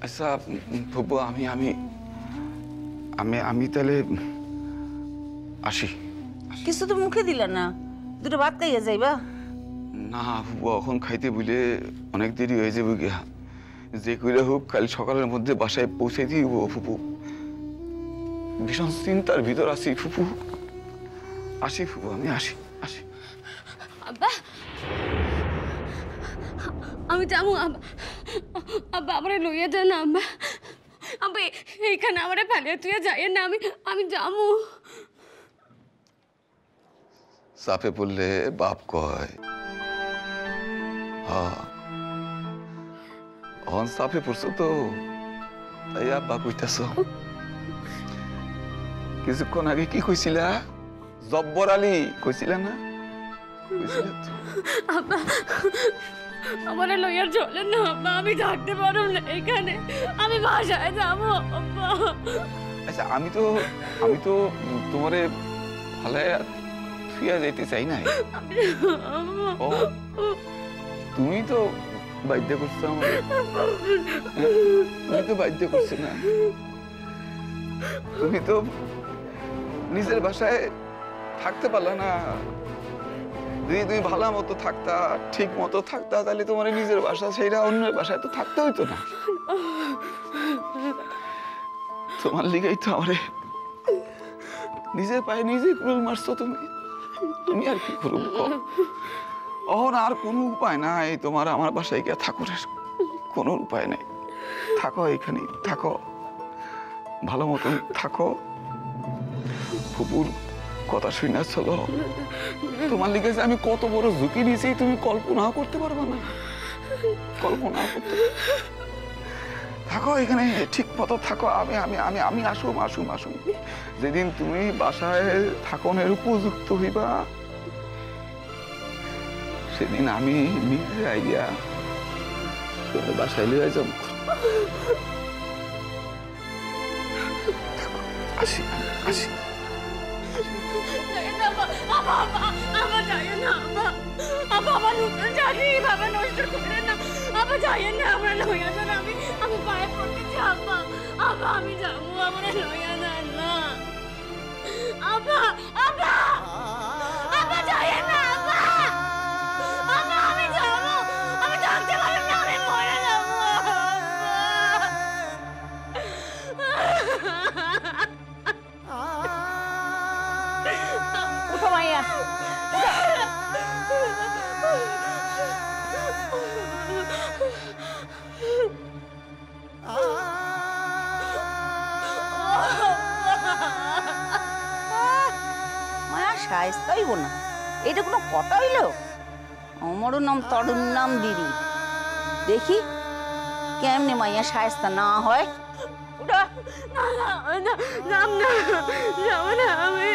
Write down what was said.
আচ্ছা ফুপু, আমি আমি আমি আমি তাহলে আসি। কিছু তো মুখে দিলা না, দুটো ভাত খাইয়া যাইবা। না ফুপু, এখন খাইতে বুঝলে অনেক দেরি হয়ে যাবে গিয়া। যে কইরা হোক কাল সকালের মধ্যে বাসায় পৌঁছে দিব ফুপু। ভীষণ চিন্তার ভিতর আছি ফুপু। আসি ফুপু, আমি আসি আসি। আব্বা, আমি যাবো। আব্বা আমার লইয়া যান না আব্বা। আব্বা এইখানে আমার ফেলে তুই যাই না, আমি যাবো। চাপে পড়লে বাপ কয়। হন চাপে পড়ছো তো, তাই আব্বা কইতাছ। কিছুক্ষণ আগে কি কইছিলা? জব্বর আলী কইছিলা না? আব্বা আমার লইয়া চলেন না আব্বা, আমি থাকতে পারব না এখানে, আমি বাসায় যাবো আব্বা। আচ্ছা আমি তো তোমারে ফালাইয়া থুইয়া যাইতে চাই নাই। ও তুমি তো বাধ্য করছো আমাকে। তুমি তো বাধ্য করছো না, তুমি তো নিজের বাসায় থাকতে পারলা না। যদি তুমি ভালো মতো থাকতা, ঠিক মতো থাকতা, তাহলে তোমার নিজের বাসা সেইটা অন্যের বাসায় তো থাকতে হইতো না। তোমার লিগেই তো আমারে নিজের পায়ে নিজে কুড়ুল মারছো তুমি। আমি আর কি করব? অহন আর কোনো উপায় নাই তোমার আমার বাসায় গিয়ে ঠাকুরের কোনো উপায় নেই। থাকো এখানে, থাকো ভালো মতন থাকো। ফুপুর কথা শুনে চলো। তোমার লিগে যে আমি কত বড় ঝুঁকি নিয়েছি তুমি কল্পনা করতে পারবে না, কল্পনা করতে। থাকো এখানে ঠিক মতো থাকো। আমি আমি আমি আমি আসুম আসুম আসুম যেদিন তুমি বাসায় থাকনের উপযুক্ত হইবা, সেদিন আমি নিজে আইয়া তোমার বাসায় লিয়ে যাব। আসি আসি। আমি পায়ে পড়তেছি আব্বা, আব্বা আমি যাবো, আমার লইয়া যান না আব্বা। আব্বা আব্বা যাই না আব্বা, আব্বা আমি যাবো, আমি থাকতে পারবো না, আমি মরে যাবো উঠো মাইয়া, মায়া শায়েস্তা হইব না, এটা কোনো কথা হইল? আমারও নাম তরুণ নাম দিদি, দেখি কেমনে মাইয়া শায়েস্তা না হয়। উঠা নাম না, যাবো না আমি।